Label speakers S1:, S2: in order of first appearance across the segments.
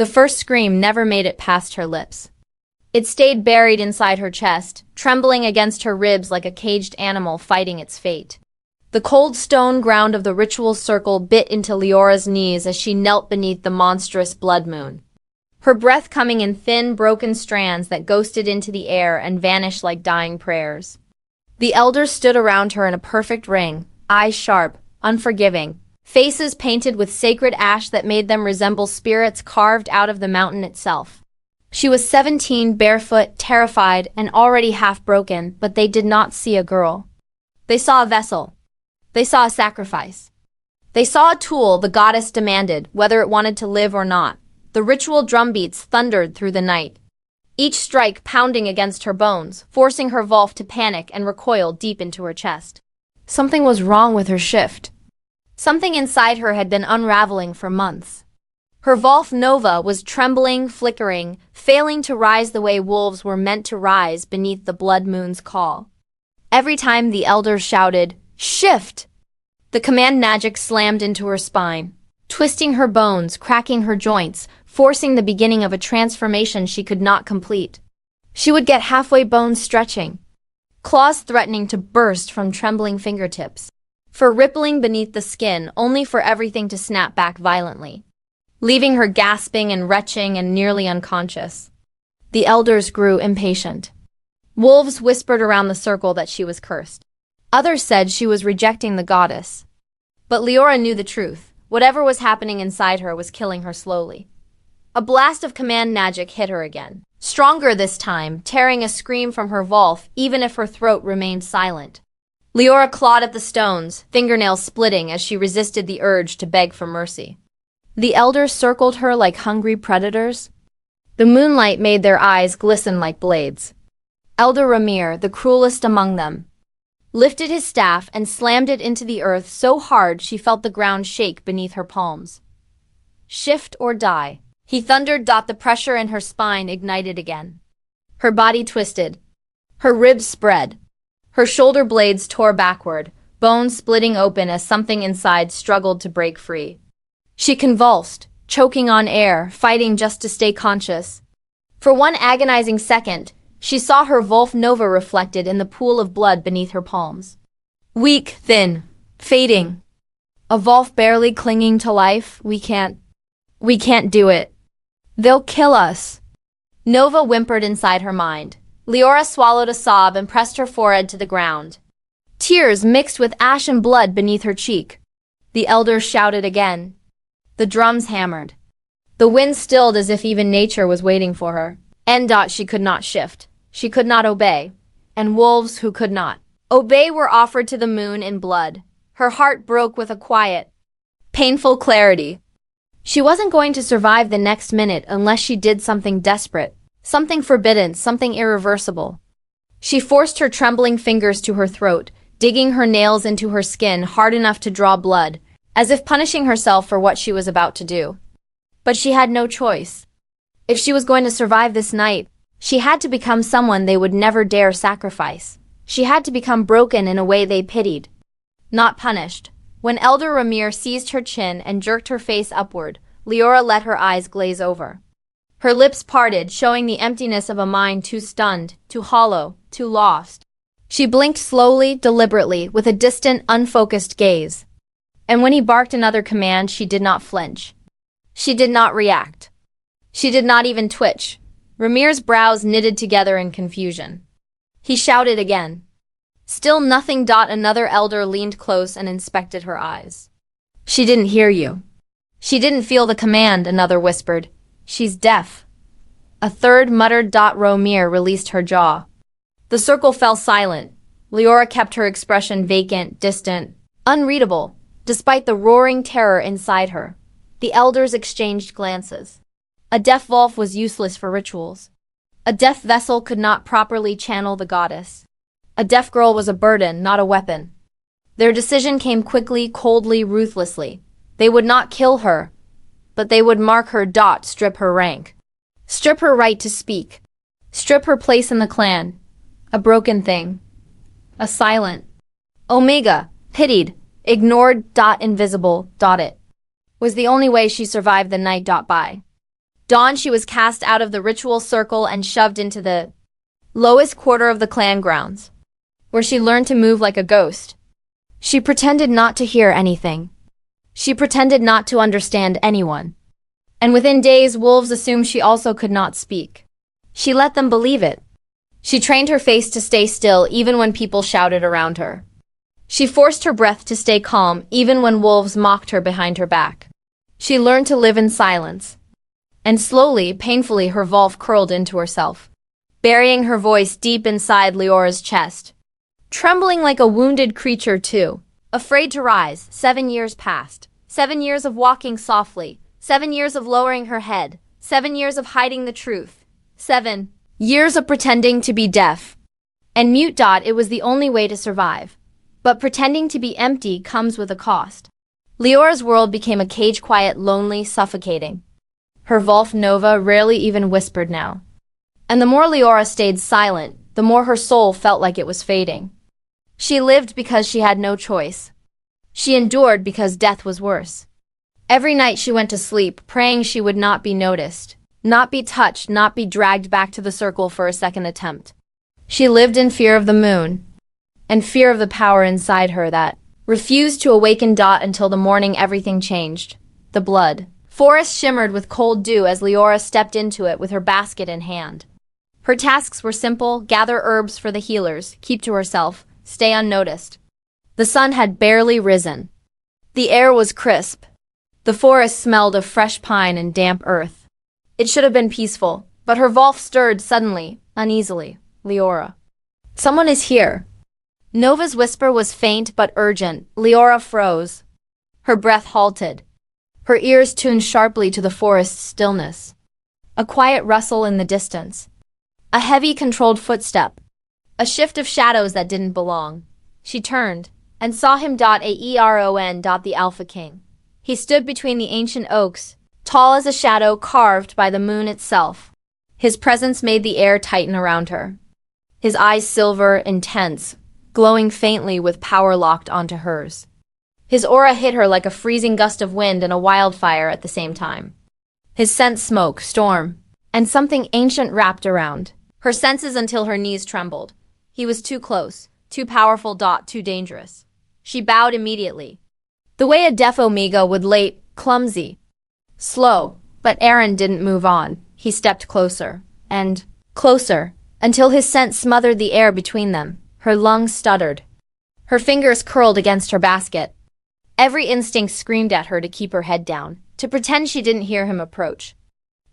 S1: The first scream never made it past her lips. It stayed buried inside her chest, trembling against her ribs like a caged animal fighting its fate. The cold stone ground of the ritual circle bit into Leora's knees as she knelt beneath the monstrous blood moon. Her breath coming in thin, broken strands that ghosted into the air and vanished like dying prayers. The elders stood around her in a perfect ring, eyes sharp, unforgiving, faces painted with sacred ash that made them resemble spirits carved out of the mountain itself. She was 17, barefoot, terrified, and already half broken, but they did not see a girl. They saw a vessel. They saw a sacrifice. They saw a tool the goddess demanded, whether it wanted to live or not. The ritual drumbeats thundered through the night, each strike pounding against her bones, forcing her Wolf to panic and recoil deep into her chest. Something was wrong with her shift. Something inside her had been unraveling for months. Her Wolf Nova was trembling, flickering, failing to rise the way wolves were meant to rise beneath the blood moon's call. Every time the elders shouted, "Shift!" the command magic slammed into her spine, twisting her bones, cracking her joints, forcing the beginning of a transformation she could not complete. She would get halfway, bones stretching, claws threatening to burst from trembling fingertips, fur rippling beneath the skin, only for everything to snap back violently, leaving her gasping and retching and nearly unconscious. The elders grew impatient. Wolves whispered around the circle that she was cursed. Others said she was rejecting the goddess. But Leora knew the truth. Whatever was happening inside her was killing her slowly. A blast of command magic hit her again, stronger this time, tearing a scream from her Wolf, even if her throat remained silent. Leora clawed at the stones, fingernails splitting as she resisted the urge to beg for mercy. The elders circled her like hungry predators. The moonlight made their eyes glisten like blades. Elder Ramir, the cruelest among them, lifted his staff and slammed it into the earth so hard she felt the ground shake beneath her palms. Shift or die, he thundered. The pressure in her spine ignited again. Her body twisted. Her ribs spread. Her shoulder blades tore backward, bones splitting open as something inside struggled to break free. She convulsed, choking on air, fighting just to stay conscious. For one agonizing second, she saw her Wolf Nova reflected in the pool of blood beneath her palms. Weak, thin, fading. A Wolf barely clinging to life. We can't do it. They'll kill us. Nova whimpered inside her mind. Leora swallowed a sob and pressed her forehead to the ground. Tears mixed with ash and blood beneath her cheek. The elders shouted again. The drums hammered. The wind stilled as if even nature was waiting for her. She could not shift. She could not obey. And wolves who could not obey were offered to the moon in blood. Her heart broke with a quiet, painful clarity. She wasn't going to survive the next minute unless she did something desperate, something forbidden, something irreversible. She forced her trembling fingers to her throat, digging her nails into her skin hard enough to draw blood, as if punishing herself for what she was about to do. But she had no choice. If she was going to survive this night, she had to become someone they would never dare sacrifice. She had to become broken in a way they pitied, not punished. When Elder Ramir seized her chin and jerked her face upward, Leora let her eyes glaze over. Her lips parted, showing the emptiness of a mind too stunned, too hollow, too lost. She blinked slowly, deliberately, with a distant, unfocused gaze. And when he barked another command, she did not flinch. She did not react. She did not even twitch. Ramir's brows knitted together in confusion. He shouted again. Still nothing. Another elder leaned close and inspected her eyes. She didn't hear you. She didn't feel the command, another whispered. She's deaf. A third muttered. Ramir released her jaw. The circle fell silent. Leora kept her expression vacant, distant, unreadable, despite the roaring terror inside her. The elders exchanged glances. A deaf wolf was useless for rituals. A deaf vessel could not properly channel the goddess. A deaf girl was a burden, not a weapon. Their decision came quickly, coldly, ruthlessly. They would not kill her, but they would mark her. Strip her rank. Strip her right to speak. Strip her place in the clan. A broken thing. A silent. Omega, pitied, ignored. Invisible. It was the only way she survived the night. By Dawn, she was cast out of the ritual circle and shoved into the lowest quarter of the clan grounds, where she learned to move like a ghost. She pretended not to hear anything. She pretended not to understand anyone. And within days, wolves assumed she also could not speak. She let them believe it. She trained her face to stay still even when people shouted around her. She forced her breath to stay calm even when wolves mocked her behind her back. She learned to live in silence. And slowly, painfully, her Wolf curled into herself, burying her voice deep inside Leora's chest. Trembling like a wounded creature too, afraid to rise, 7 years passed. 7 years of walking softly, 7 years of lowering her head, 7 years of hiding the truth, 7 years of pretending to be deaf and mute. It was the only way to survive. But pretending to be empty comes with a cost. Leora's world became a cage, quiet, lonely, suffocating. Her Wolf Nova rarely even whispered now. And the more Leora stayed silent, the more her soul felt like it was fading. She lived because she had no choice. She endured because death was worse. Every night she went to sleep, praying she would not be noticed, not be touched, not be dragged back to the circle for a second attempt. She lived in fear of the moon, and fear of the power inside her that refused to awaken. Until the morning everything changed. The blood forest shimmered with cold dew as Leora stepped into it with her basket in hand. Her tasks were simple: gather herbs for the healers, keep to herself, stay unnoticed. The sun had barely risen. The air was crisp. The forest smelled of fresh pine and damp earth. It should have been peaceful, but her Wolf stirred suddenly, uneasily. Leora. Someone is here. Nova's whisper was faint but urgent. Leora froze. Her breath halted. Her ears tuned sharply to the forest's stillness. A quiet rustle in the distance. A heavy, controlled footstep. A shift of shadows that didn't belong. She turned and saw him. Aeron. The Alpha King. He stood between the ancient oaks, tall as a shadow carved by the moon itself. His presence made the air tighten around her. His eyes silver, intense, glowing faintly with power locked onto hers. His aura hit her like a freezing gust of wind and a wildfire at the same time. His scent, smoke, storm, and something ancient wrapped around her senses until her knees trembled. He was too close, too powerful. Too dangerous. She bowed immediately. The way a deaf Omega would, late, clumsy, slow, but Aaron didn't move on. He stepped closer, and closer, until his scent smothered the air between them. Her lungs stuttered. Her fingers curled against her basket. Every instinct screamed at her to keep her head down, to pretend she didn't hear him approach,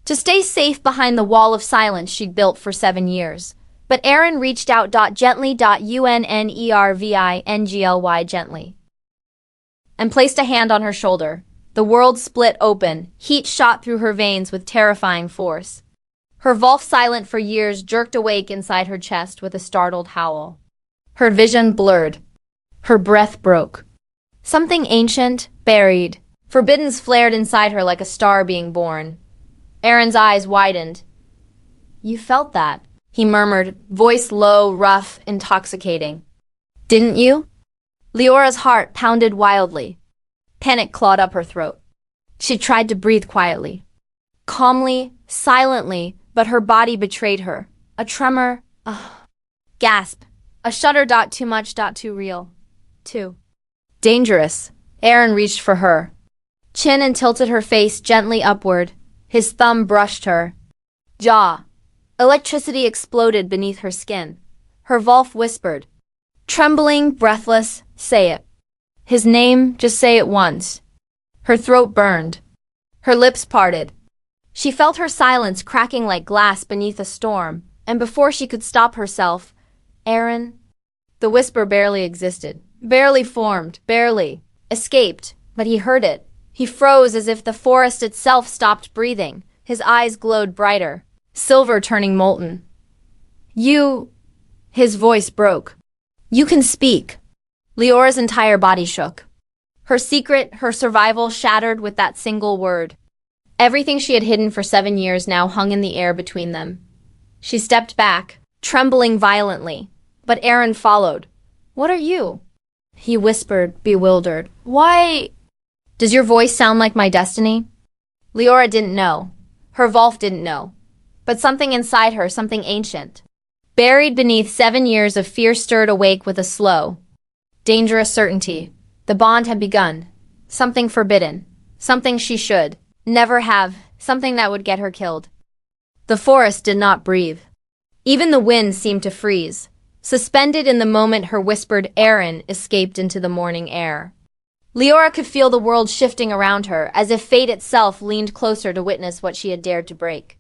S1: to stay safe behind the wall of silence she'd built for 7 years. But Aaron reached out. Gently. Unnervingly. Gently. And placed a hand on her shoulder. The world split open. Heat shot through her veins with terrifying force. Her Wolf, silent for years, jerked awake inside her chest with a startled howl. Her vision blurred. Her breath broke. Something ancient, buried, forbidden flared inside her like a star being born. Aaron's eyes widened. You felt that, he murmured, voice low, rough, intoxicating. Didn't you? Leora's heart pounded wildly. Panic clawed up her throat. She tried to breathe quietly, calmly, silently, but her body betrayed her. A tremor, a gasp, a shudder. Too much. Too real. Too dangerous. Aaron reached for her chin and tilted her face gently upward. His thumb brushed her jaw. Electricity exploded beneath her skin. Her Wolf whispered, trembling, breathless, say it. His name, just say it once. Her throat burned. Her lips parted. She felt her silence cracking like glass beneath a storm, and before she could stop herself, Aaron. The whisper barely existed, barely formed, barely escaped, but he heard it. He froze as if the forest itself stopped breathing. His eyes glowed brighter, silver turning molten. You... His voice broke. You can speak. Leora's entire body shook. Her secret, her survival shattered with that single word. Everything she had hidden for 7 years now hung in the air between them. She stepped back, trembling violently, but Aaron followed. What are you? He whispered, bewildered. Why? Does your voice sound like my destiny? Leora didn't know. Her Wolf didn't know. But something inside her, something ancient, buried beneath 7 years of fear, stirred awake with a slow, dangerous certainty. The bond had begun. Something forbidden. Something she should never have. Something that would get her killed. The forest did not breathe. Even the wind seemed to freeze. Suspended in the moment her whispered Aaron escaped into the morning air. Leora could feel the world shifting around her, as if fate itself leaned closer to witness what she had dared to break.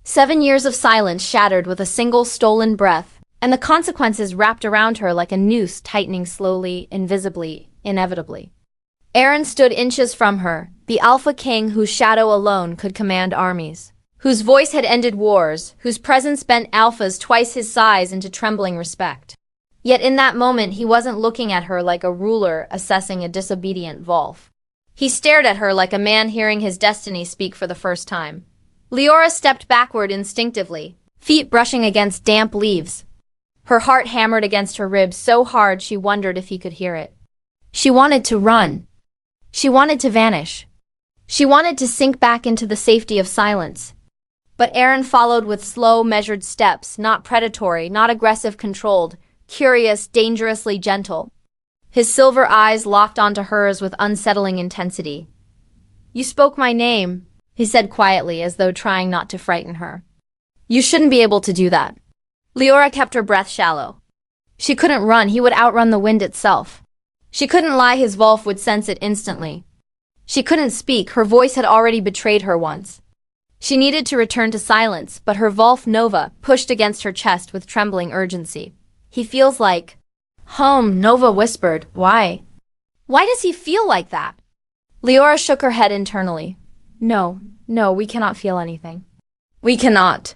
S1: 7 years of silence shattered with a single stolen breath, and the consequences wrapped around her like a noose, tightening slowly, invisibly, inevitably. Aaron stood inches from her, the Alpha King whose shadow alone could command armies, whose voice had ended wars, whose presence bent alphas twice his size into trembling respect. Yet in that moment he wasn't looking at her like a ruler assessing a disobedient Wolf. He stared at her like a man hearing his destiny speak for the first time. Leora stepped backward instinctively, feet brushing against damp leaves. Her heart hammered against her ribs so hard she wondered if he could hear it. She wanted to run. She wanted to vanish. She wanted to sink back into the safety of silence. But Aaron followed with slow, measured steps, not predatory, not aggressive, controlled, curious, dangerously gentle. His silver eyes locked onto hers with unsettling intensity. "You spoke my name," he said quietly, as though trying not to frighten her. "You shouldn't be able to do that." Leora kept her breath shallow. She couldn't run, he would outrun the wind itself. She couldn't lie, his Wolf would sense it instantly. She couldn't speak, her voice had already betrayed her once. She needed to return to silence, but her Wolf Nova pushed against her chest with trembling urgency. "He feels like home," Nova whispered. "Why? Why does he feel like that?" Leora shook her head internally. No, we cannot feel anything. We cannot.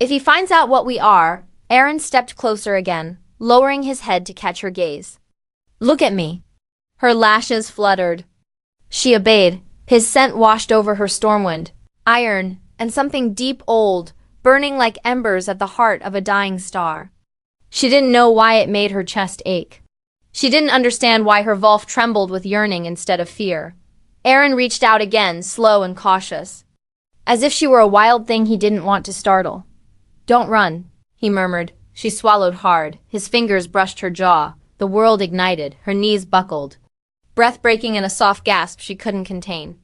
S1: If he finds out what we are." Aaron stepped closer again, lowering his head to catch her gaze. "Look at me." Her lashes fluttered. She obeyed. His scent washed over her stormwind, iron, and something deep old, burning like embers at the heart of a dying star. She didn't know why it made her chest ache. She didn't understand why her Wolf trembled with yearning instead of fear. Aaron reached out again, slow and cautious, as if she were a wild thing he didn't want to startle. "Don't run," he murmured. She swallowed hard. His fingers brushed her jaw. The world ignited. Her knees buckled, breath breaking in a soft gasp she couldn't contain.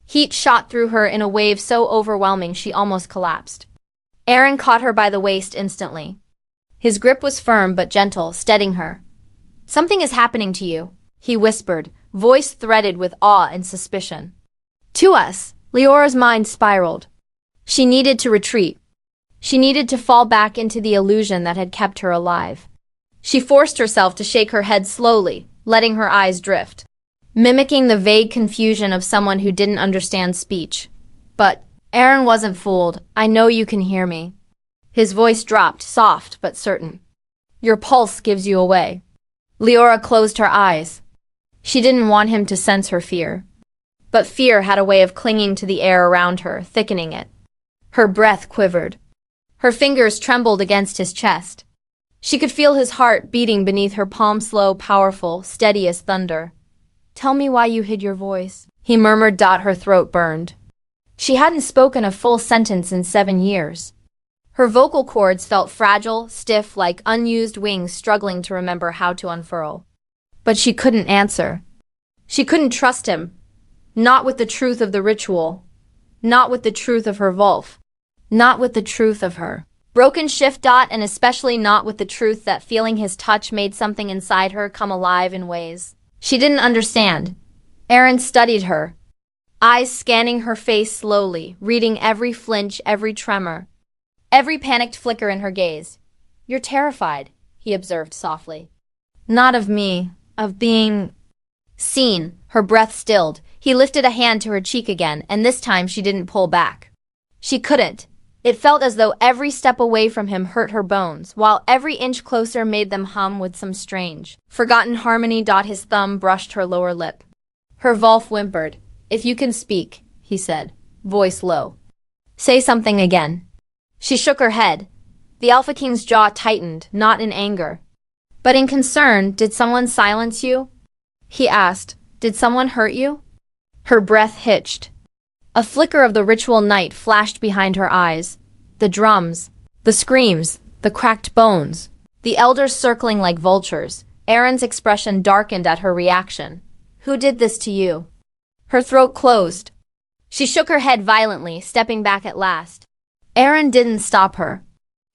S1: Heat shot through her in a wave so overwhelming she almost collapsed. Aaron caught her by the waist instantly. His grip was firm but gentle, steadying her. "Something is happening to you," he whispered, voice threaded with awe and suspicion. "To us." Leora's mind spiraled. She needed to retreat. She needed to fall back into the illusion that had kept her alive. She forced herself to shake her head slowly, letting her eyes drift, mimicking the vague confusion of someone who didn't understand speech. But Aaron wasn't fooled. "I know you can hear me." His voice dropped, soft but certain. "Your pulse gives you away." Leora closed her eyes. She didn't want him to sense her fear. But fear had a way of clinging to the air around her, thickening it. Her breath quivered. Her fingers trembled against his chest. She could feel his heart beating beneath her palm, slow, powerful, steady as thunder. "Tell me why you hid your voice," he murmured. Her throat burned. She hadn't spoken a full sentence in 7 years. Her vocal cords felt fragile, stiff, like unused wings struggling to remember how to unfurl. But she couldn't answer. She couldn't trust him. Not with the truth of the ritual. Not with the truth of her Wolf. Not with the truth of her broken shift. And especially not with the truth that feeling his touch made something inside her come alive in ways she didn't understand. Aaron studied her, eyes scanning her face slowly, reading every flinch, every tremor, every panicked flicker in her gaze. "You're terrified," he observed softly. "Not of me, of being seen." Her breath stilled. He lifted a hand to her cheek again, and this time she didn't pull back. She couldn't. It felt as though every step away from him hurt her bones, while every inch closer made them hum with some strange, forgotten harmony. His thumb brushed her lower lip. Her Wolf whimpered. "If you can speak," he said, voice low. "Say something again." She shook her head. The Alpha King's jaw tightened, not in anger, but in concern. "Did someone silence you?" he asked. "Did someone hurt you?" Her breath hitched. A flicker of the ritual night flashed behind her eyes. The drums, the screams, the cracked bones. The elders circling like vultures. Erin's expression darkened at her reaction. Who did this to you? Her throat closed. She shook her head violently, stepping back at last. Erin didn't stop her.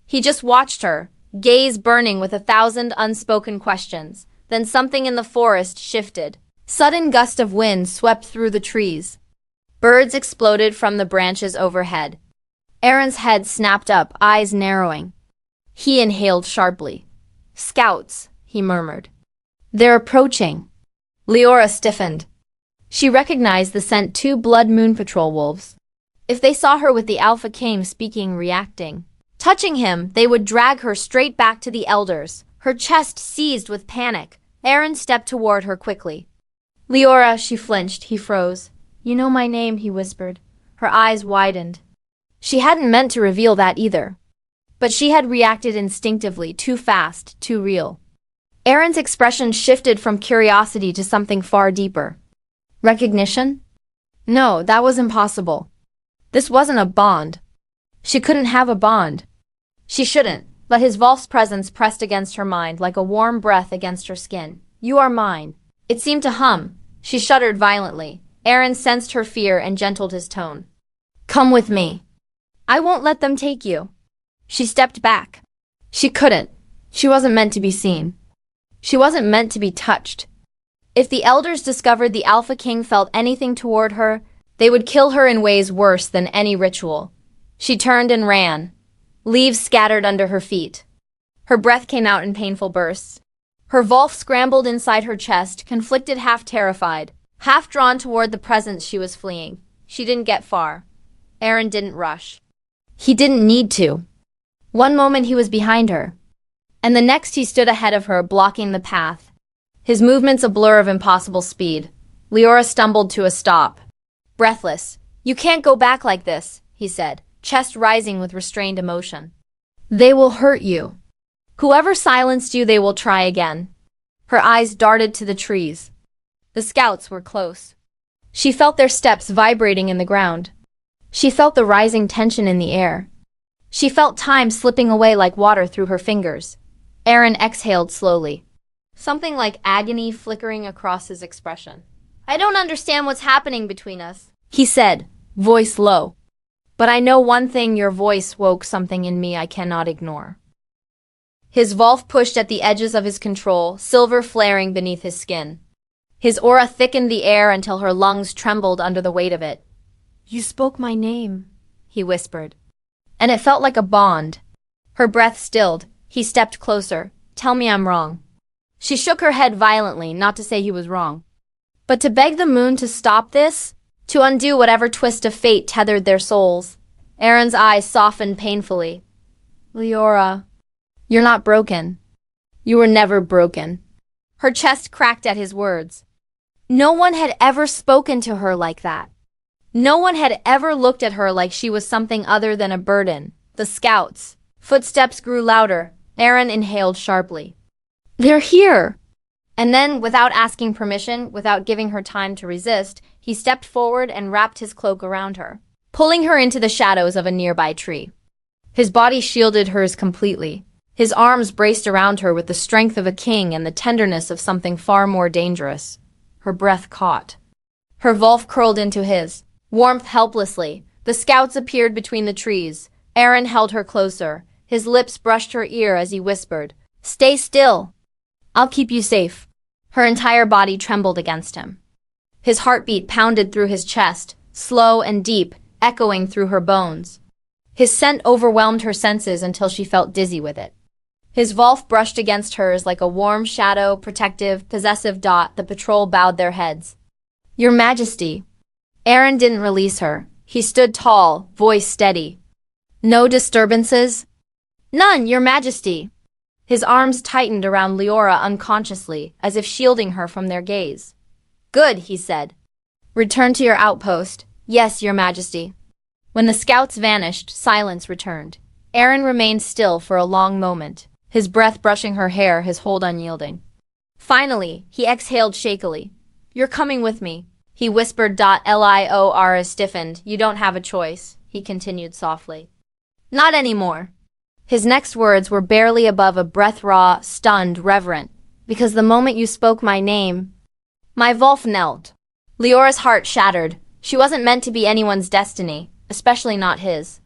S1: He just watched her, gaze burning with 1,000 unspoken questions. Then something in the forest shifted. Sudden gust of wind swept through the trees. Birds exploded from the branches overhead. Erin's head snapped up, eyes narrowing. He inhaled sharply. Scouts, he murmured. They're approaching. Leora stiffened. She recognized the scent 2 Blood Moon Patrol wolves. If they saw her with the Alpha King speaking, reacting, touching him, they would drag her straight back to the elders. Her chest seized with panic. Erin stepped toward her quickly. Leora, she flinched. He froze. You know my name, he whispered. Her eyes widened. She hadn't meant to reveal that either. But she had reacted instinctively, too fast, too real. Erin's expression shifted from curiosity to something far deeper. Recognition? No, that was impossible. This wasn't a bond. She couldn't have a bond. She shouldn't, but his Wolf's presence pressed against her mind like a warm breath against her skin. You are mine. It seemed to hum. She shuddered violently. Erin sensed her fear and gentled his tone. Come with me. I won't let them take you. She stepped back. She couldn't. She wasn't meant to be seen. She wasn't meant to be touched. If the elders discovered the Alpha King felt anything toward her, they would kill her in ways worse than any ritual. She turned and ran. Leaves scattered under her feet. Her breath came out in painful bursts. Her Wolf scrambled inside her chest, conflicted, half terrified, half drawn toward the presence she was fleeing. She didn't get far. Erin didn't rush. He didn't need to. One moment he was behind her, and the next he stood ahead of her, blocking the path. His movements a blur of impossible speed. Leora stumbled to a stop. Breathless. You can't go back like this, he said, chest rising with restrained emotion. They will hurt you. Whoever silenced you, they will try again. Her eyes darted to the trees. The scouts were close. She felt their steps vibrating in the ground. She felt the rising tension in the air. She felt time slipping away like water through her fingers. Erin exhaled slowly. Something like agony flickering across his expression. I don't understand what's happening between us, he said, voice low. But I know one thing, your voice woke something in me I cannot ignore. His Wolf pushed at the edges of his control, silver flaring beneath his skin. His aura thickened the air until her lungs trembled under the weight of it. You spoke my name, he whispered. And it felt like a bond. Her breath stilled. He stepped closer. Tell me I'm wrong. She shook her head violently, not to say he was wrong, but to beg the moon to stop this, to undo whatever twist of fate tethered their souls. Erin's eyes softened painfully. Leora, you're not broken. You were never broken. Her chest cracked at his words. No one had ever spoken to her like that. No one had ever looked at her like she was something other than a burden. The scouts. Footsteps grew louder. Erin inhaled sharply. They're here! And then, without asking permission, without giving her time to resist, he stepped forward and wrapped his cloak around her, pulling her into the shadows of a nearby tree. His body shielded hers completely. His arms braced around her with the strength of a king and the tenderness of something far more dangerous. Her breath caught. Her Wolf curled into his. Warmth helplessly. The scouts appeared between the trees. Erin held her closer. His lips brushed her ear as he whispered, Stay still. I'll keep you safe. Her entire body trembled against him. His heartbeat pounded through his chest, slow and deep, echoing through her bones. His scent overwhelmed her senses until she felt dizzy with it. His Wolf brushed against hers like a warm shadow, protective, possessive dot. The patrol bowed their heads. Your Majesty. Erin didn't release her. He stood tall, voice steady. No disturbances? None, Your Majesty. His arms tightened around Leora unconsciously, as if shielding her from their gaze. Good, he said. Return to your outpost. Yes, Your Majesty. When the scouts vanished, silence returned. Erin remained still for a long moment, his breath brushing her hair, his hold unyielding. Finally, he exhaled shakily. You're coming with me. he whispered. Lior stiffened. You don't have a choice, he continued softly. Not anymore. His next words were barely above a breath, raw, stunned, reverent. Because the moment you spoke my name, my Wolf knelt. Leora's heart shattered. She wasn't meant to be anyone's destiny, especially not his.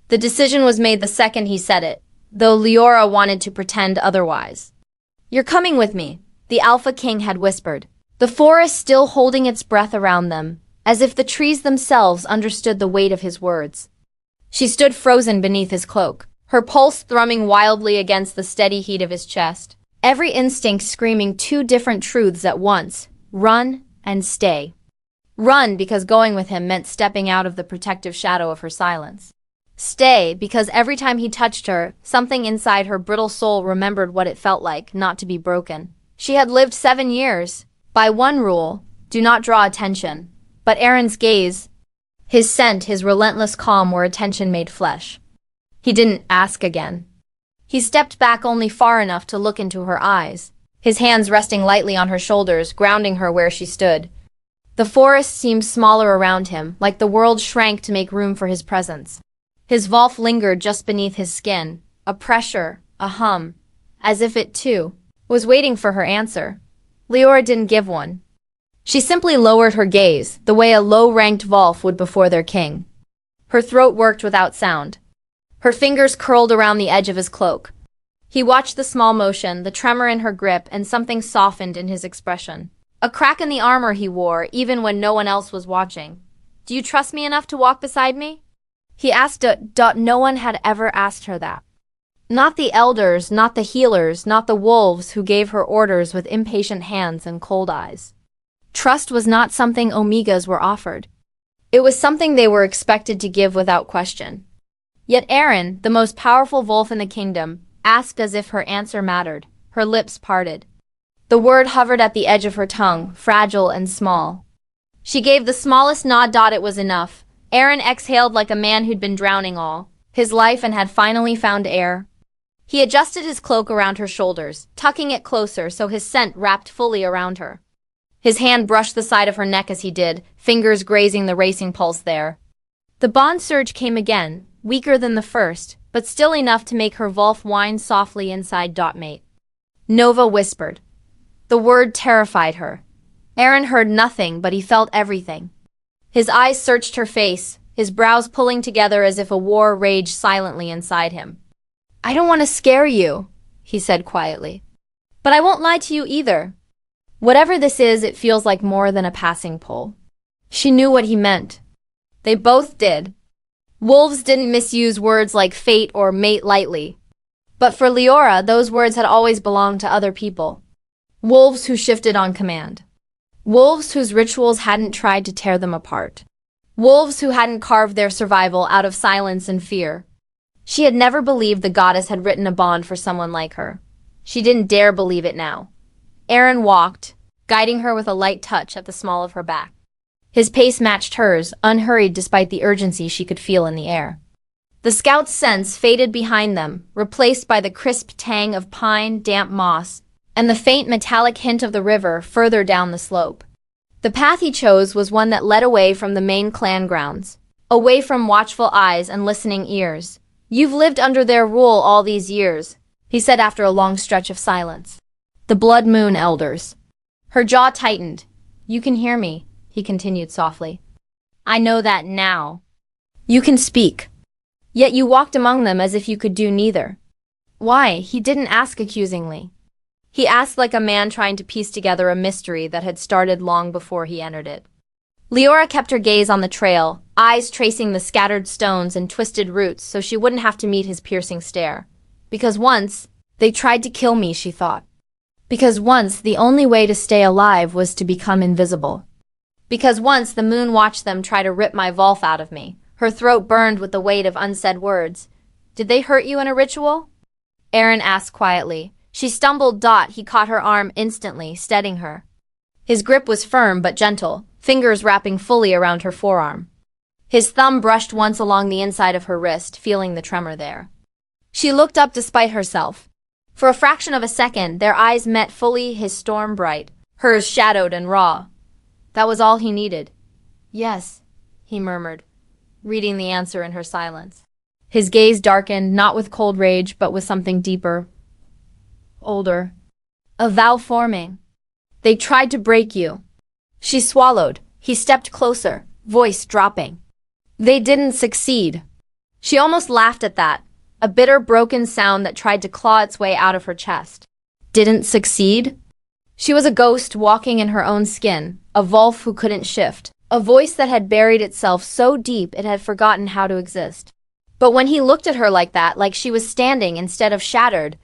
S1: The decision was made the second he said it, though Leora wanted to pretend otherwise. You're coming with me, the Alpha King had whispered, the forest still holding its breath around them, as if the trees themselves understood the weight of his words. She stood frozen beneath his cloak, her pulse thrumming wildly against the steady heat of his chest, every instinct screaming two different truths at once: run and stay. Run because going with him meant stepping out of the protective shadow of her silence. Stay because every time he touched her, something inside her brittle soul remembered what it felt like not to be broken. She had lived 7 years. By one rule, do not draw attention. But Aaron's gaze, his scent, his relentless calm were attention made flesh. He didn't ask again. He stepped back only far enough to look into her eyes, his hands resting lightly on her shoulders, grounding her where she stood. The forest seemed smaller around him, like the world shrank to make room for his presence. His Wolf lingered just beneath his skin, a pressure, a hum, as if it, too, was waiting for her answer. Leora didn't give one. She simply lowered her gaze, the way a low-ranked Wolf would before their king. Her throat worked without sound. Her fingers curled around the edge of his cloak. He watched the small motion, the tremor in her grip, and something softened in his expression. A crack in the armor he wore, even when no one else was watching. Do you trust me enough to walk beside me? He asked. No one had ever asked her that. Not the elders, not the healers, not the wolves who gave her orders with impatient hands and cold eyes. Trust was not something Omegas were offered. It was something they were expected to give without question. Yet Aaron, the most powerful Wolf in the kingdom, asked as if her answer mattered. Her lips parted. The word hovered at the edge of her tongue, fragile and small. She gave the smallest nod. It was enough. Aaron exhaled like a man who'd been drowning all his life and had finally found air. He adjusted his cloak around her shoulders, tucking it closer so his scent wrapped fully around her. His hand brushed the side of her neck as he did, fingers grazing the racing pulse there. The bond surge came again, weaker than the first, but still enough to make her Wolf whine softly inside. Mate. Nova whispered. The word terrified her. Aaron heard nothing, but he felt everything. His eyes searched her face, his brows pulling together as if a war raged silently inside him. I don't want to scare you, he said quietly. But I won't lie to you either. Whatever this is, it feels like more than a passing pull. She knew what he meant. They both did. Wolves didn't misuse words like fate or mate lightly. But for Leora, those words had always belonged to other people. Wolves who shifted on command. Wolves whose rituals hadn't tried to tear them apart. Wolves who hadn't carved their survival out of silence and fear. She had never believed the goddess had written a bond for someone like her. She didn't dare believe it now. Aaron walked, guiding her with a light touch at the small of her back. His pace matched hers, unhurried despite the urgency she could feel in the air. The scout's scents faded behind them, replaced by the crisp tang of pine, damp moss, and the faint metallic hint of the river further down the slope. The path he chose was one that led away from the main clan grounds, away from watchful eyes and listening ears. You've lived under their rule all these years, he said after a long stretch of silence. The Blood Moon Elders. Her jaw tightened. You can hear me, he continued softly. I know that now. You can speak. Yet you walked among them as if you could do neither. Why? He didn't ask accusingly. He asked like a man trying to piece together a mystery that had started long before he entered it. Leora kept her gaze on the trail, eyes tracing the scattered stones and twisted roots so she wouldn't have to meet his piercing stare. Because once, they tried to kill me, she thought. Because once, the only way to stay alive was to become invisible. Because once, the moon watched them try to rip my Wolf out of me. Her throat burned with the weight of unsaid words. Did they hurt you in a ritual? Aaron asked quietly. She stumbled. He caught her arm instantly, steadying her. His grip was firm but gentle, fingers wrapping fully around her forearm. His thumb brushed once along the inside of her wrist, feeling the tremor there. She looked up despite herself. For a fraction of a second, their eyes met fully, his storm bright, hers shadowed and raw. That was all he needed. Yes, he murmured, reading the answer in her silence. His gaze darkened, not with cold rage, but with something deeper, older. A vow forming. They tried to break you. She swallowed. He stepped closer, voice dropping. They didn't succeed. She almost laughed at that, a bitter, broken sound that tried to claw its way out of her chest. Didn't succeed? She was a ghost walking in her own skin, a Wolf who couldn't shift, a voice that had buried itself so deep it had forgotten how to exist. But when he looked at her like that, like she was standing instead of shattered,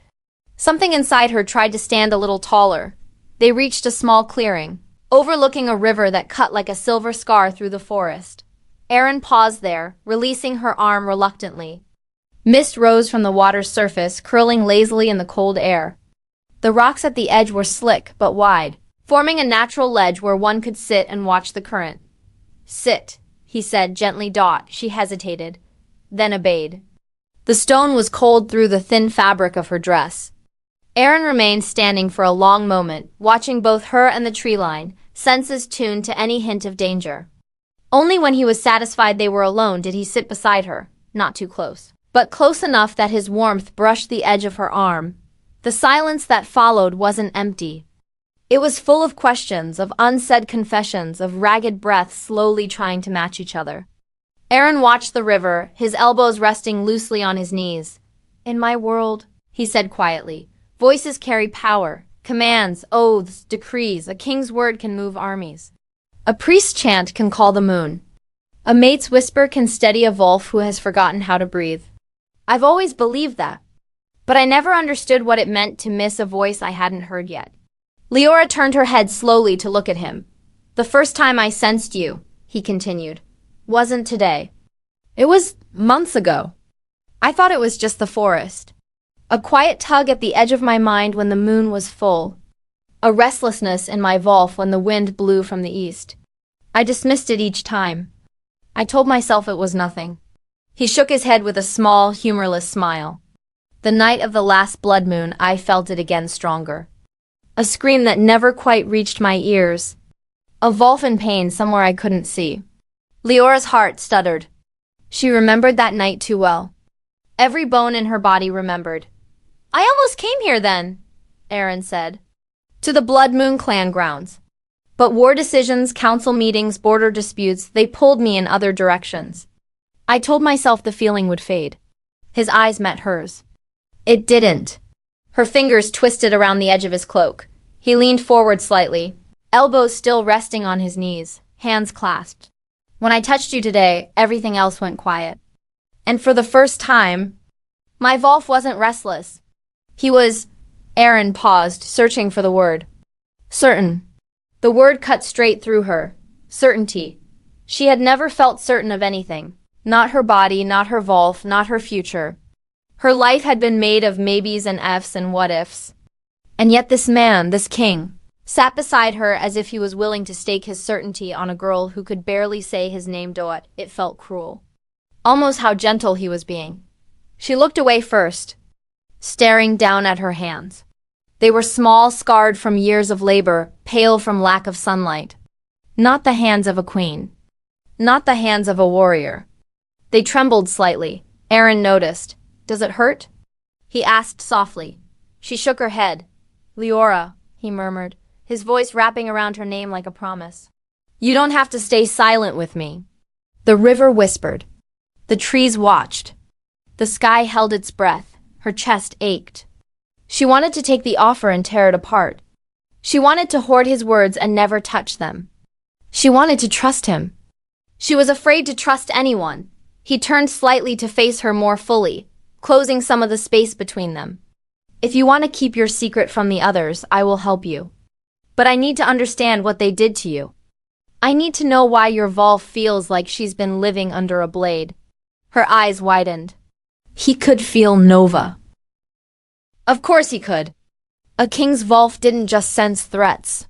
S1: something inside her tried to stand a little taller. They reached a small clearing, overlooking a river that cut like a silver scar through the forest. Erin paused there, releasing her arm reluctantly. Mist rose from the water's surface, curling lazily in the cold air. The rocks at the edge were slick but wide, forming a natural ledge where one could sit and watch the current. Sit, he said gently. She hesitated, then obeyed. The stone was cold through the thin fabric of her dress. Erin remained standing for a long moment, watching both her and the tree line, senses tuned to any hint of danger. Only when he was satisfied they were alone did he sit beside her, not too close, but close enough that his warmth brushed the edge of her arm. The silence that followed wasn't empty. It was full of questions, of unsaid confessions, of ragged breaths slowly trying to match each other. Erin watched the river, his elbows resting loosely on his knees. In my world, he said quietly, voices carry power, commands, oaths, decrees. A king's word can move armies. A priest's chant can call the moon. A mate's whisper can steady a Wolf who has forgotten how to breathe. I've always believed that, but I never understood what it meant to miss a voice I hadn't heard yet. Leora turned her head slowly to look at him. The first time I sensed you, he continued, wasn't today. It was months ago. I thought it was just the forest. A quiet tug at the edge of my mind when the moon was full. A restlessness in my Wolf when the wind blew from the east. I dismissed it each time. I told myself it was nothing. He shook his head with a small, humorless smile. The night of the last blood moon, I felt it again stronger. A scream that never quite reached my ears. A Wolf in pain somewhere I couldn't see. Leora's heart stuttered. She remembered that night too well. Every bone in her body remembered. I almost came here then, Erin said. To the Blood Moon clan grounds. But war decisions, council meetings, border disputes, they pulled me in other directions. I told myself the feeling would fade. His eyes met hers. It didn't. Her fingers twisted around the edge of his cloak. He leaned forward slightly, elbows still resting on his knees, hands clasped. When I touched you today, everything else went quiet. And for the first time, my Wolf wasn't restless. He was... Erin paused, searching for the word. Certain. The word cut straight through her. Certainty. She had never felt certain of anything. Not her body, not her Wolf, not her future. Her life had been made of maybes and ifs and what-ifs. And yet this man, this king, sat beside her as if he was willing to stake his certainty on a girl who could barely say his name. It felt cruel. Almost how gentle he was being. She looked away first, staring down at her hands. They were small, scarred from years of labor, pale from lack of sunlight. Not the hands of a queen. Not the hands of a warrior. They trembled slightly. Erin noticed. Does it hurt? He asked softly. She shook her head. Leora, he murmured, his voice wrapping around her name like a promise. You don't have to stay silent with me. The river whispered. The trees watched. The sky held its breath. Her chest ached. She wanted to take the offer and tear it apart. She wanted to hoard his words and never touch them. She wanted to trust him. She was afraid to trust anyone. He turned slightly to face her more fully, closing some of the space between them. If you want to keep your secret from the others, I will help you. But I need to understand what they did to you. I need to know why your Wolf feels like she's been living under a blade. Her eyes widened. He could feel Nova. Of course he could. A king's Wolf didn't just sense threats.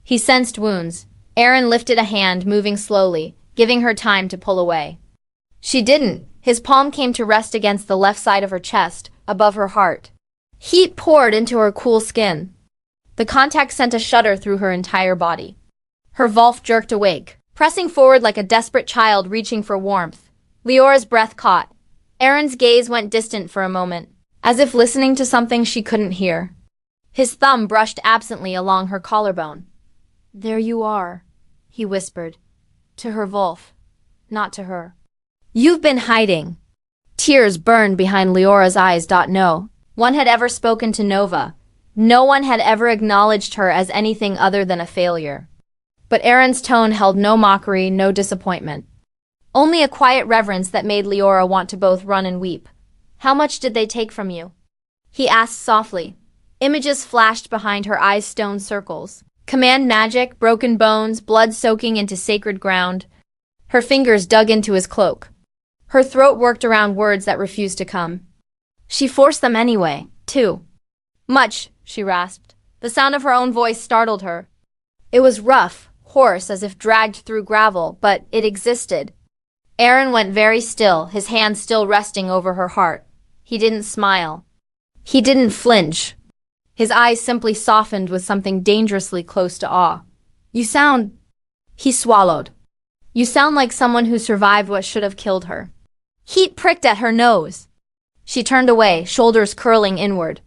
S1: He sensed wounds. Erin lifted a hand, moving slowly, giving her time to pull away. She didn't. His palm came to rest against the left side of her chest, above her heart. Heat poured into her cool skin. The contact sent a shudder through her entire body. Her Wolf jerked awake, pressing forward like a desperate child reaching for warmth. Leora's breath caught. Aaron's gaze went distant for a moment, as if listening to something she couldn't hear. His thumb brushed absently along her collarbone. "There you are," he whispered. To her Wolf, not to her. "You've been hiding." Tears burned behind Leora's eyes. No one had ever spoken to Nova. No one had ever acknowledged her as anything other than a failure. But Aaron's tone held no mockery, no disappointment. Only a quiet reverence that made Leora want to both run and weep. "How much did they take from you?" he asked softly. Images flashed behind her eyes, stone circles. Command magic, broken bones, blood soaking into sacred ground. Her fingers dug into his cloak. Her throat worked around words that refused to come. She forced them anyway, too. "Much," she rasped. The sound of her own voice startled her. It was rough, hoarse, as if dragged through gravel, but it existed. Aaron went very still, his hand still resting over her heart. He didn't smile. He didn't flinch. His eyes simply softened with something dangerously close to awe. "You sound—" He swallowed. "You sound like someone who survived what should have killed her." Heat pricked at her nose. She turned away, shoulders curling inward.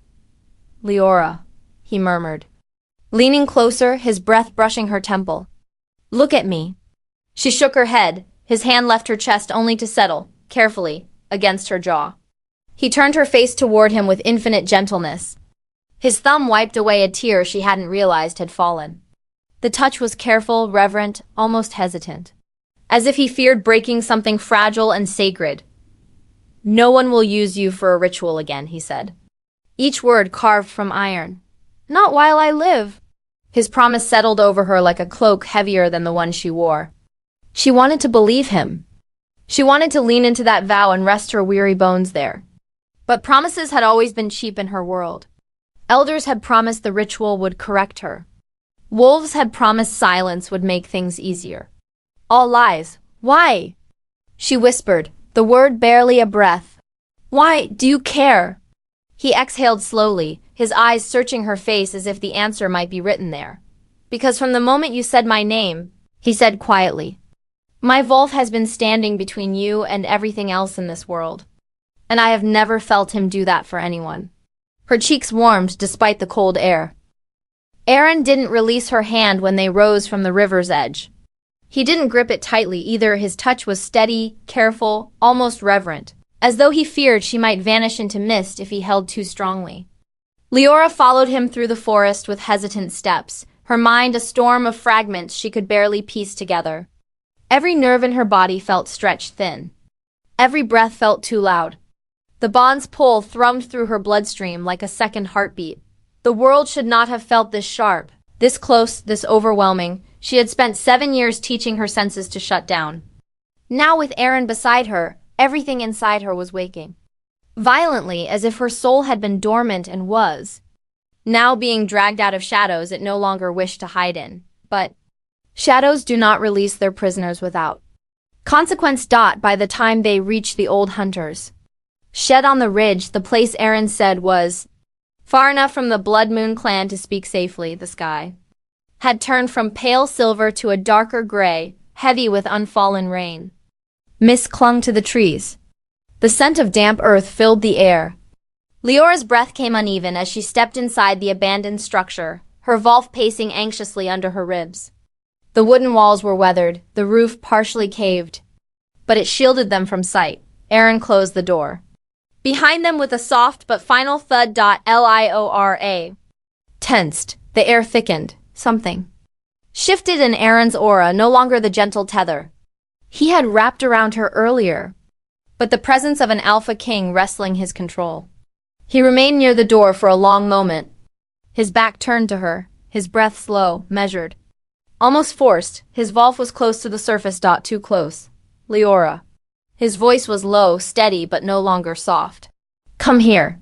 S1: "Leora," he murmured, leaning closer, his breath brushing her temple. "Look at me." She shook her head. His hand left her chest only to settle, carefully, against her jaw. He turned her face toward him with infinite gentleness. His thumb wiped away a tear she hadn't realized had fallen. The touch was careful, reverent, almost hesitant, as if he feared breaking something fragile and sacred. "No one will use you for a ritual again," he said. Each word carved from iron. "Not while I live." His promise settled over her like a cloak heavier than the one she wore. She wanted to believe him. She wanted to lean into that vow and rest her weary bones there. But promises had always been cheap in her world. Elders had promised the ritual would correct her. Wolves had promised silence would make things easier. All lies. "Why?" she whispered, the word barely a breath. "Why do you care?" He exhaled slowly, his eyes searching her face as if the answer might be written there. "Because from the moment you said my name," he said quietly, "my Wolf has been standing between you and everything else in this world. And I have never felt him do that for anyone." Her cheeks warmed despite the cold air. Aaron didn't release her hand when they rose from the river's edge. He didn't grip it tightly either. His touch was steady, careful, almost reverent, as though he feared she might vanish into mist if he held too strongly. Leora followed him through the forest with hesitant steps, her mind a storm of fragments she could barely piece together. Every nerve in her body felt stretched thin. Every breath felt too loud. The bond's pull thrummed through her bloodstream like a second heartbeat. The world should not have felt this sharp, this close, this overwhelming. She had spent 7 years teaching her senses to shut down. Now with Aaron beside her, everything inside her was waking. Violently, as if her soul had been dormant and was, now being dragged out of shadows it no longer wished to hide in. But shadows do not release their prisoners without consequence. By the time they reached the old hunters' shed on the ridge, the place Aaron said was far enough from the Blood Moon clan to speak safely, the sky had turned from pale silver to a darker gray, heavy with unfallen rain. Mist clung to the trees. The scent of damp earth filled the air. Leora's breath came uneven as she stepped inside the abandoned structure, her Wolf pacing anxiously under her ribs. The wooden walls were weathered, the roof partially caved, but it shielded them from sight. Aaron closed the door behind them with a soft but final thud. Liora tensed. The air thickened. Something shifted in Aaron's aura, no longer the gentle tether he had wrapped around her earlier, but the presence of an alpha king wrestling his control. He remained near the door for a long moment, his back turned to her, his breath slow, measured, almost forced. His Wolf was close to the surface. Too close. "Leora." His voice was low, steady, but no longer soft. "Come here."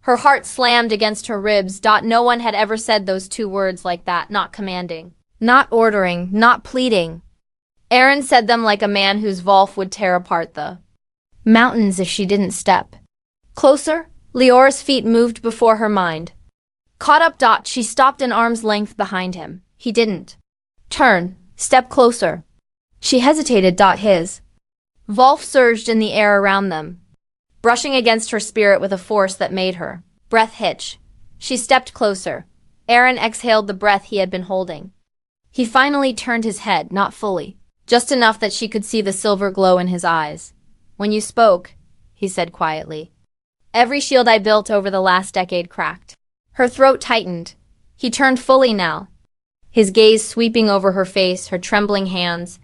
S1: Her heart slammed against her ribs. No one had ever said those 2 words like that, not commanding, not ordering, not pleading. Aaron said them like a man whose Wolf would tear apart the mountains if she didn't step closer. Leora's feet moved before her mind. Caught up. She stopped an arm's length behind him. He didn't turn, Step closer. She hesitated. His Volf surged in the air around them, brushing against her spirit with a force that made her breath hitch. She stepped closer. Aaron exhaled the breath he had been holding. He finally turned his head, not fully, just enough that she could see the silver glow in his eyes. When you spoke, he said quietly, every shield I built over the last decade cracked. Her throat tightened. He turned fully now, his gaze sweeping over her face, her trembling hands,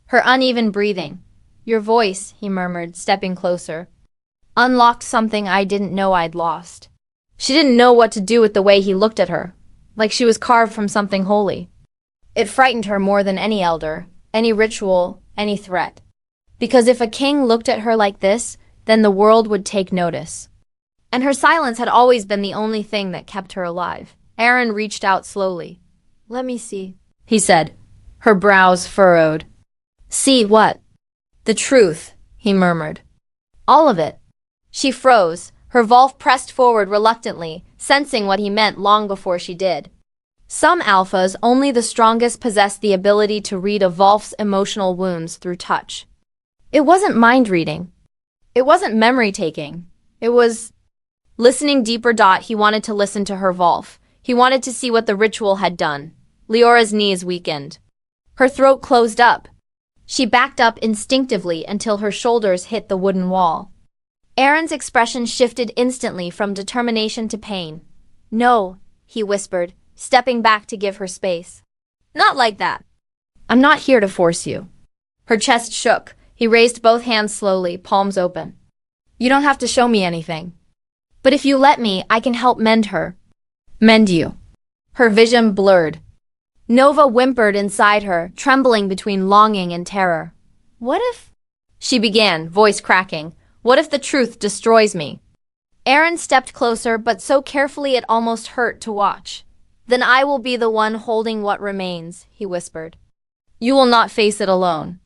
S1: her uneven breathing. Your voice, he murmured, stepping closer, unlocked something I didn't know I'd lost. She didn't know what to do with the way he looked at her, like she was carved from something holy. It frightened her more than any elder, any ritual, any threat. Because if a king looked at her like this, then the world would take notice. And her silence had always been the only thing that kept her alive. Aaron reached out slowly. Let me see, he said, her brows furrowed. See what? The truth, he murmured. All of it. She froze. Her Volf pressed forward reluctantly, sensing what he meant long before she did. Some alphas, only the strongest, possess the ability to read a Volf's emotional wounds through touch. It wasn't mind reading. It wasn't memory taking. It was listening deeper. He wanted to listen to her Volf. He wanted to see what the ritual had done. Leora's knees weakened. Her throat closed up. She backed up instinctively until her shoulders hit the wooden wall. Aaron's expression shifted instantly from determination to pain. No, he whispered, stepping back to give her space. Not like that. I'm not here to force you. Her chest shook. He raised both hands slowly, palms open. You don't have to show me anything. But if you let me, I can help mend her. Mend you. Her vision blurred. Nova whimpered inside her, trembling between longing and terror. What if? She began, voice cracking. What if the truth destroys me? Aaron stepped closer, but so carefully it almost hurt to watch. Then I will be the one holding what remains, he whispered. You will not face it alone.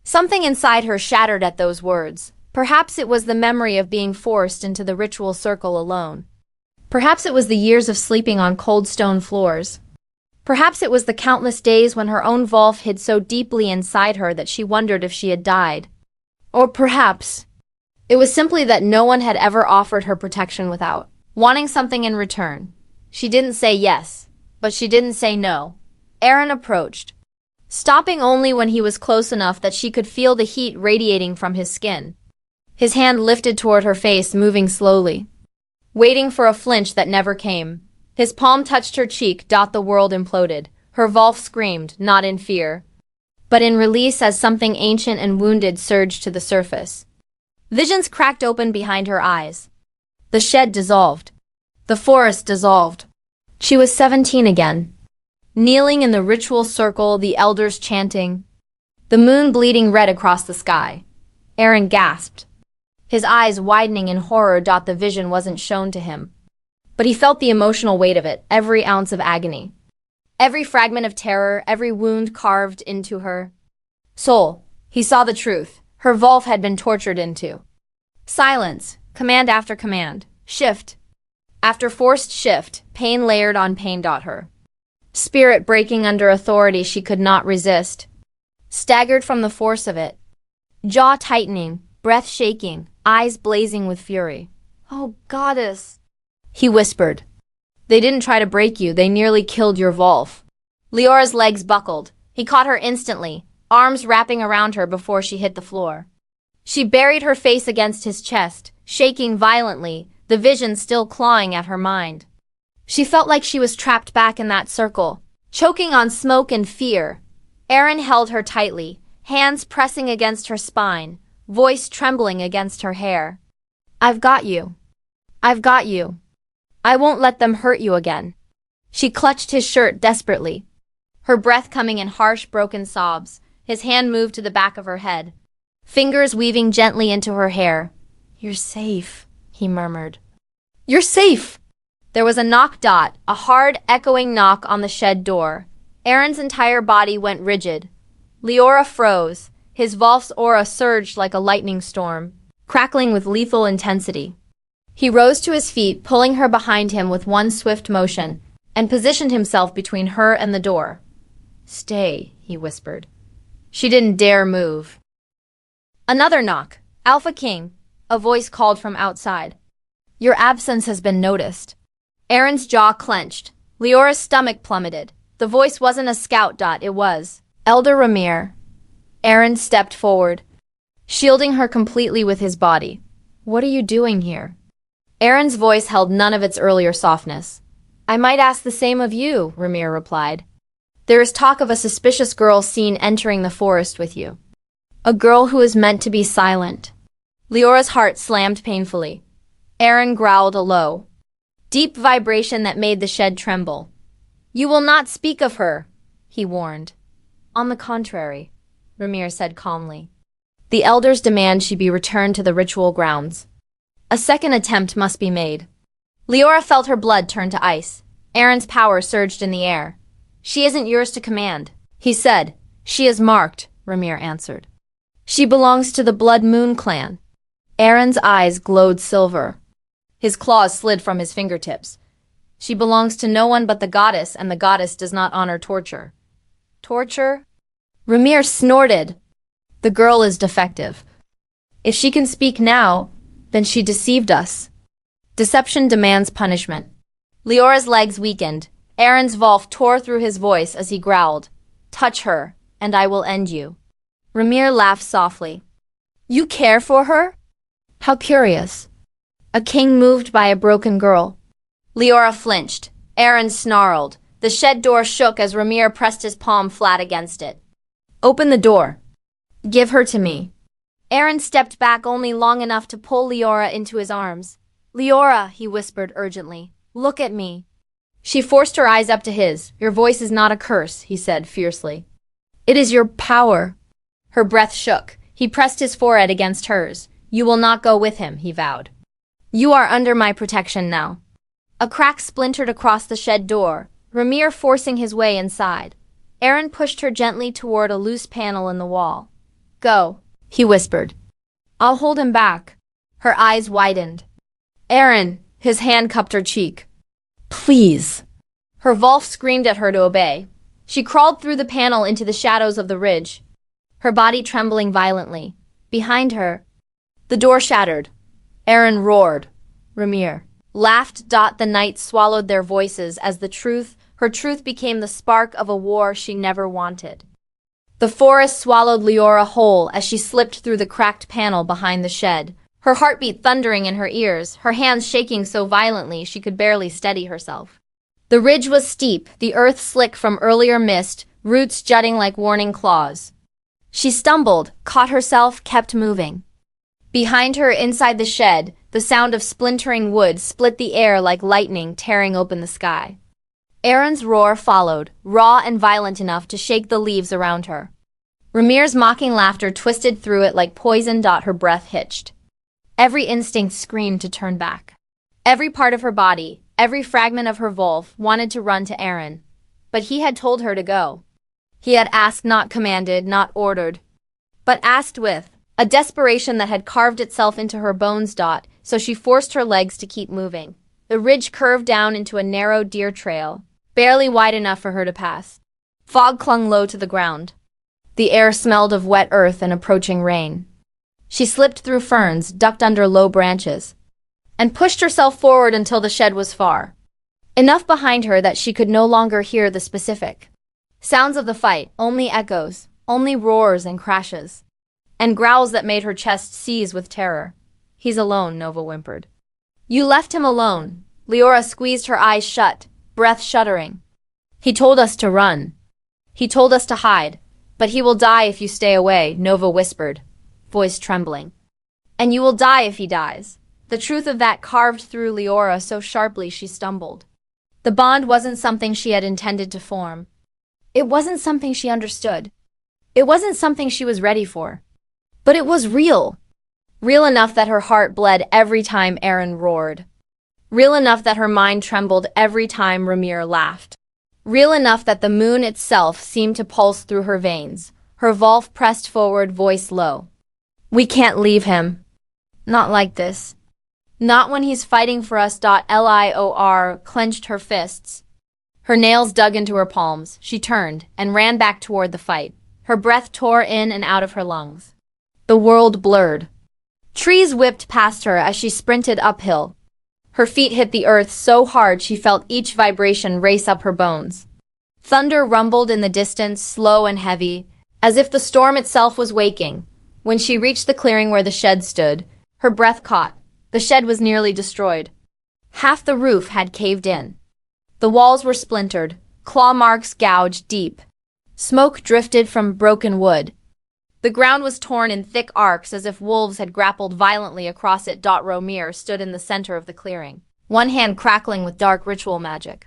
S1: Something inside her shattered at those words. Perhaps it was the memory of being forced into the ritual circle alone. Perhaps it was the years of sleeping on cold stone floors. Perhaps it was the countless days when her own Volf hid so deeply inside her that she wondered if she had died. Or perhaps it was simply that no one had ever offered her protection without wanting something in return. She didn't say yes, but she didn't say no. Aaron approached, stopping only when he was close enough that she could feel the heat radiating from his skin. His hand lifted toward her face, moving slowly, waiting for a flinch that never came. His palm touched her cheek. The world imploded. Her Volf screamed, not in fear, but in release as something ancient and wounded surged to the surface. Visions cracked open behind her eyes. The shed dissolved. The forest dissolved. She was 17 again, kneeling in the ritual circle, the elders chanting, the moon bleeding red across the sky. Aaron gasped, his eyes widening in horror. The vision wasn't shown to him, but he felt the emotional weight of it, every ounce of agony, every fragment of terror, every wound carved into her soul. He saw the truth. Her Volf had been tortured into silence, command after command, shift after forced shift, pain layered on pain. Her spirit breaking under authority she could not resist, staggered from the force of it, jaw tightening, breath shaking, eyes blazing with fury. Oh, goddess, he whispered. They didn't try to break you, they nearly killed your Volf. Leora's legs buckled. He caught her instantly, arms wrapping around her before she hit the floor. She buried her face against his chest, shaking violently, the vision still clawing at her mind. She felt like she was trapped back in that circle, choking on smoke and fear. Aaron held her tightly, hands pressing against her spine, voice trembling against her hair. I've got you. I've got you. I won't let them hurt you again. She clutched his shirt desperately, her breath coming in harsh, broken sobs. His hand moved to the back of her head, fingers weaving gently into her hair. You're safe, he murmured. You're safe! There was a knock. A hard, echoing knock on the shed door. Aaron's entire body went rigid. Leora froze. His Volf's aura surged like a lightning storm, crackling with lethal intensity. He rose to his feet, pulling her behind him with one swift motion, and positioned himself between her and the door. Stay, he whispered. She didn't dare move. Another knock. Alpha came. A voice called from outside. Your absence has been noticed. Aaron's jaw clenched. Leora's stomach plummeted. The voice wasn't a scout. It was Elder Ramir. Aaron stepped forward, shielding her completely with his body. What are you doing here? Aaron's voice held none of its earlier softness. I might ask the same of you, Ramir replied. There is talk of a suspicious girl seen entering the forest with you. A girl who is meant to be silent. Leora's heart slammed painfully. Aaron growled a low, deep vibration that made the shed tremble. You will not speak of her, he warned. On the contrary, Ramir said calmly. The elders demand she be returned to the ritual grounds. A second attempt must be made. Leora felt her blood turn to ice. Aaron's power surged in the air. She isn't yours to command, he said. She is marked, Ramir answered. She belongs to the Blood Moon clan. Aaron's eyes glowed silver. His claws slid from his fingertips. She belongs to no one but the goddess, and the goddess does not honor torture. Torture? Ramir snorted. The girl is defective. If she can speak now, then she deceived us. Deception demands punishment. Leora's legs weakened. Aaron's Wolf tore through his voice as he growled. Touch her, and I will end you. Ramir laughed softly. You care for her? How curious. A king moved by a broken girl. Leora flinched. Aaron snarled. The shed door shook as Ramir pressed his palm flat against it. Open the door. Give her to me. Aaron stepped back only long enough to pull Leora into his arms. Leora, he whispered urgently. Look at me. She forced her eyes up to his. Your voice is not a curse, he said fiercely. It is your power. Her breath shook. He pressed his forehead against hers. You will not go with him, he vowed. You are under my protection now. A crack splintered across the shed door, Ramir forcing his way inside. Aaron pushed her gently toward a loose panel in the wall. Go, he whispered. I'll hold him back. Her eyes widened. Aaron, his hand cupped her cheek. Please. Her Wolf screamed at her to obey. She crawled through the panel into the shadows of the ridge, her body trembling violently. Behind her, the door shattered. Aaron roared. Ramir laughed. The night swallowed their voices as her truth became the spark of a war she never wanted. The forest swallowed Leora whole as she slipped through the cracked panel behind the shed, her heartbeat thundering in her ears, her hands shaking so violently she could barely steady herself. The ridge was steep, the earth slick from earlier mist, roots jutting like warning claws. She stumbled, caught herself, kept moving. Behind her, inside the shed, the sound of splintering wood split the air like lightning tearing open the sky. Aaron's roar followed, raw and violent enough to shake the leaves around her. Ramir's mocking laughter twisted through it like poison. Her breath hitched. Every instinct screamed to turn back. Every part of her body, every fragment of her Wolf wanted to run to Aaron. But he had told her to go. He had asked, not commanded, not ordered, but asked with a desperation that had carved itself into her bones. So she forced her legs to keep moving. The ridge curved down into a narrow deer trail, barely wide enough for her to pass. Fog clung low to the ground. The air smelled of wet earth and approaching rain. She slipped through ferns, ducked under low branches, and pushed herself forward until the shed was far enough behind her that she could no longer hear the specific sounds of the fight, only echoes, only roars and crashes, and growls that made her chest seize with terror. He's alone, Nova whimpered. You left him alone. Leora squeezed her eyes shut, breath shuddering. He told us to run. He told us to hide. But he will die if you stay away, Nova whispered, voice trembling. And you will die if he dies. The truth of that carved through Leora so sharply she stumbled. The bond wasn't something she had intended to form. It wasn't something she understood. It wasn't something she was ready for. But it was real. Real enough that her heart bled every time Aaron roared. Real enough that her mind trembled every time Ramir laughed. Real enough that the moon itself seemed to pulse through her veins. Her Wolf pressed forward, voice low. We can't leave him. Not like this. Not when he's fighting for us. Lior clenched her fists. Her nails dug into her palms. She turned and ran back toward the fight. Her breath tore in and out of her lungs. The world blurred. Trees whipped past her as she sprinted uphill. Her feet hit the earth so hard she felt each vibration race up her bones. Thunder rumbled in the distance, slow and heavy, as if the storm itself was waking. When she reached the clearing where the shed stood, her breath caught. The shed was nearly destroyed. Half the roof had caved in. The walls were splintered, claw marks gouged deep. Smoke drifted from broken wood. The ground was torn in thick arcs as if wolves had grappled violently across it. Romir stood in the center of the clearing, one hand crackling with dark ritual magic.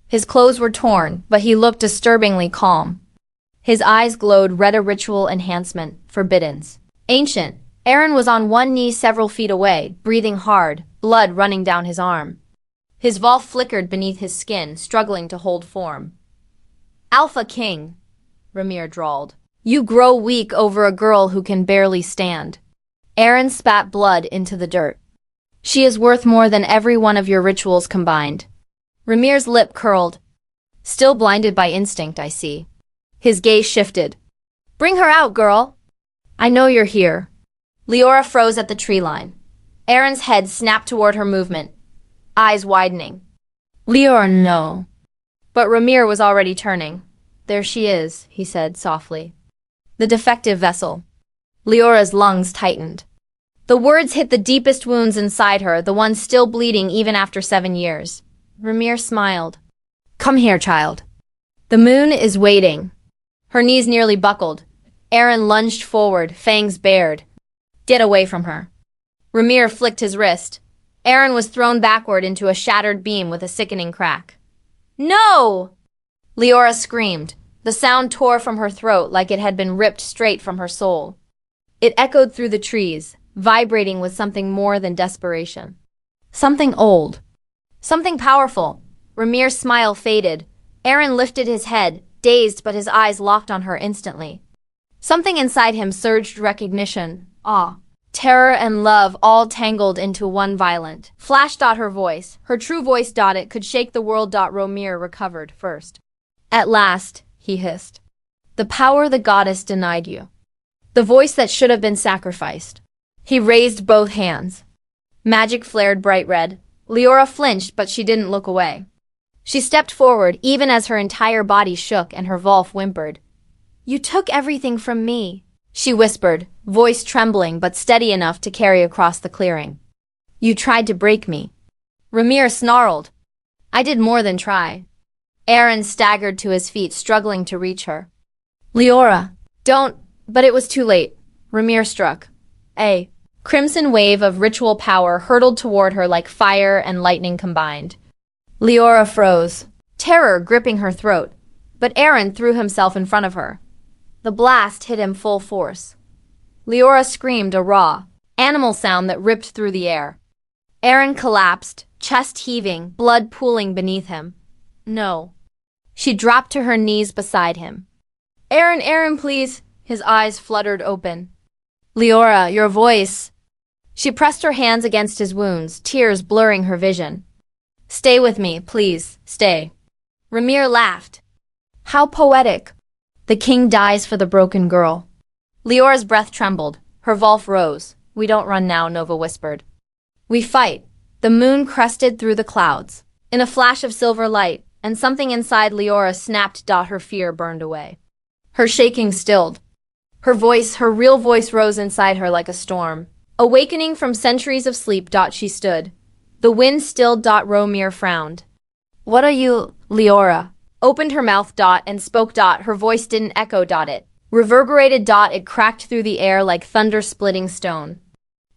S1: His clothes were torn, but he looked disturbingly calm. His eyes glowed red, a ritual enhancement, forbiddance. Ancient. Aaron was on one knee several feet away, breathing hard, blood running down his arm. His Volf flickered beneath his skin, struggling to hold form. Alpha King, Ramir drawled. You grow weak over a girl who can barely stand. Aaron spat blood into the dirt. She is worth more than every one of your rituals combined. Ramir's lip curled. Still blinded by instinct, I see. His gaze shifted. Bring her out, girl. I know you're here. Leora froze at the tree line. Aaron's head snapped toward her movement, eyes widening. Leora, no. But Ramir was already turning. There she is, he said softly. The defective vessel. Leora's lungs tightened. The words hit the deepest wounds inside her, the ones still bleeding even after 7 years. Ramir smiled. Come here, child. The moon is waiting. Her knees nearly buckled. Aaron lunged forward, fangs bared. Get away from her. Ramir flicked his wrist. Aaron was thrown backward into a shattered beam with a sickening crack. No! Leora screamed. The sound tore from her throat like it had been ripped straight from her soul. It echoed through the trees, vibrating with something more than desperation. Something old. Something powerful. Ramir's smile faded. Aaron lifted his head, dazed, but his eyes locked on her instantly. Something inside him surged recognition, awe, terror and love all tangled into one violent. Flash. Her voice, her true voice. It could shake the world. Ramir recovered first. At last, he hissed. The power the goddess denied you. The voice that should have been sacrificed. He raised both hands. Magic flared bright red. Leora flinched, but she didn't look away. She stepped forward, even as her entire body shook and her Volf whimpered. You took everything from me, she whispered, voice trembling but steady enough to carry across the clearing. You tried to break me. Ramir snarled. I did more than try. Aaron staggered to his feet, struggling to reach her. Leora, don't, but it was too late. Ramir struck. A crimson wave of ritual power hurtled toward her like fire and lightning combined. Leora froze, terror gripping her throat, but Aaron threw himself in front of her. The blast hit him full force. Leora screamed, a raw, animal sound that ripped through the air. Aaron collapsed, chest heaving, blood pooling beneath him. No. She dropped to her knees beside him. Aaron, please. His eyes fluttered open. Leora, your voice. She pressed her hands against his wounds, tears blurring her vision. Stay with me, please, stay. Ramir laughed. How poetic. The king dies for the broken girl. Leora's breath trembled. Her Volf rose. We don't run now, Nova whispered. We fight. The moon crested through the clouds. In a flash of silver light, and something inside Leora snapped. Her fear burned away. Her shaking stilled. Her voice, her real voice, rose inside her like a storm. Awakening from centuries of sleep. She stood. The wind stilled. Ramir frowned. What are you, Leora? Opened her mouth. And spoke. Her voice didn't echo. It reverberated. It cracked through the air like thunder splitting stone.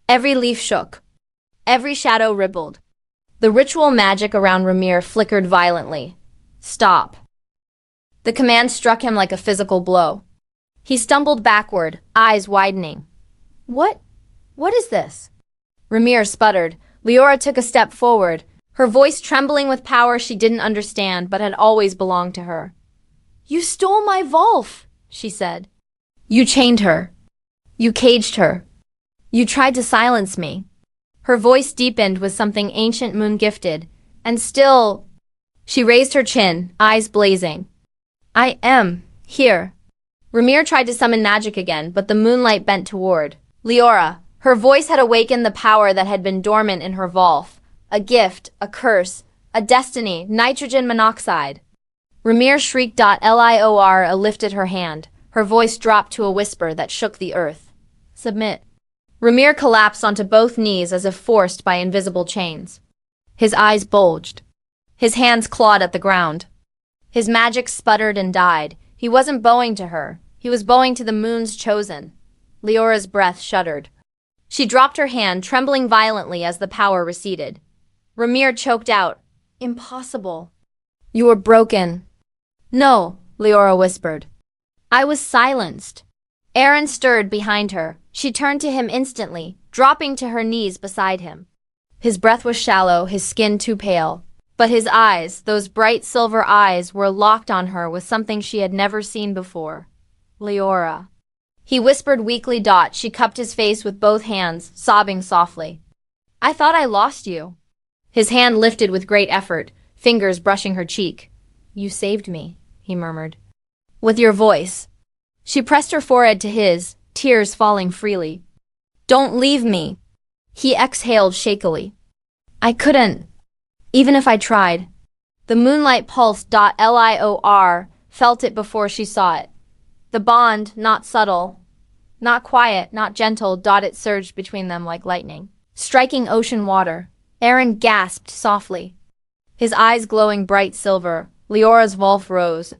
S1: Every leaf shook. Every shadow rippled. The ritual magic around Ramir flickered violently. Stop. The command struck him like a physical blow. He stumbled backward, eyes widening. What is this? Ramir sputtered. Leora took a step forward, her voice trembling with power she didn't understand but had always belonged to her. You stole my Volf, she said. You chained her. You caged her. You tried to silence me. Her voice deepened with something ancient moon gifted, and still... She raised her chin, eyes blazing. I am here. Ramir tried to summon magic again, but the moonlight bent toward Leora. Her voice had awakened the power that had been dormant in her Volf. A gift, a curse, a destiny, nitrogen monoxide. Ramir shrieked. Liora lifted her hand. Her voice dropped to a whisper that shook the earth. Submit. Ramir collapsed onto both knees as if forced by invisible chains. His eyes bulged. His hands clawed at the ground. His magic sputtered and died. He wasn't bowing to her. He was bowing to the moon's chosen. Leora's breath shuddered. She dropped her hand, trembling violently as the power receded. Ramir choked out, Impossible. You were broken. No, Leora whispered. I was silenced. Aaron stirred behind her. She turned to him instantly, dropping to her knees beside him. His breath was shallow, his skin too pale. But his eyes, those bright silver eyes, were locked on her with something she had never seen before. Leora. He whispered weakly. She cupped his face with both hands, sobbing softly. I thought I lost you. His hand lifted with great effort, fingers brushing her cheek. You saved me, he murmured. With your voice. She pressed her forehead to his, tears falling freely. Don't leave me. He exhaled shakily. I couldn't. Even if I tried. The moonlight pulsed. Lior felt it before she saw it. The bond, not subtle, not quiet, not gentle. It surged between them like lightning, striking ocean water. Aaron gasped softly. His eyes glowing bright silver. Leora's Volf rose,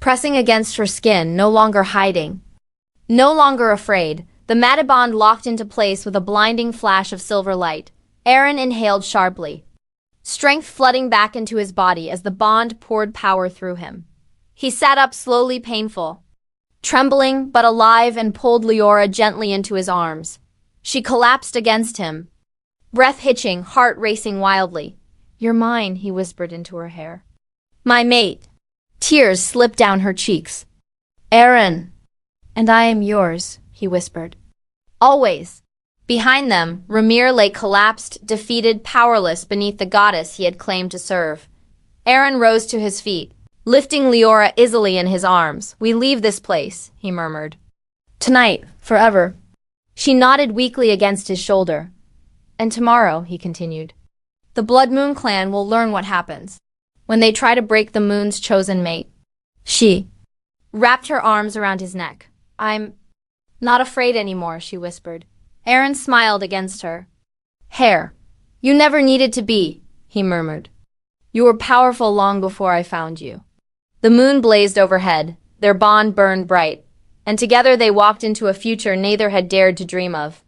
S1: pressing against her skin, no longer hiding. No longer afraid. The mated bond locked into place with a blinding flash of silver light. Aaron inhaled sharply, strength flooding back into his body as the bond poured power through him. He sat up slowly, painful, trembling but alive, and pulled Leora gently into his arms. She collapsed against him, breath hitching, heart racing wildly. You're mine, he whispered into her hair. My mate. Tears slipped down her cheeks. Aaron. And I am yours, he whispered. Always. Behind them, Ramir lay collapsed, defeated, powerless beneath the goddess he had claimed to serve. Aaron rose to his feet, lifting Leora easily in his arms. We leave this place, he murmured. Tonight, forever. She nodded weakly against his shoulder. And tomorrow, he continued, the Blood Moon clan will learn what happens when they try to break the moon's chosen mate. She wrapped her arms around his neck. I'm not afraid anymore, she whispered. Aaron smiled against her. Hair. You never needed to be, he murmured. You were powerful long before I found you. The moon blazed overhead. Their bond burned bright, and together they walked into a future neither had dared to dream of.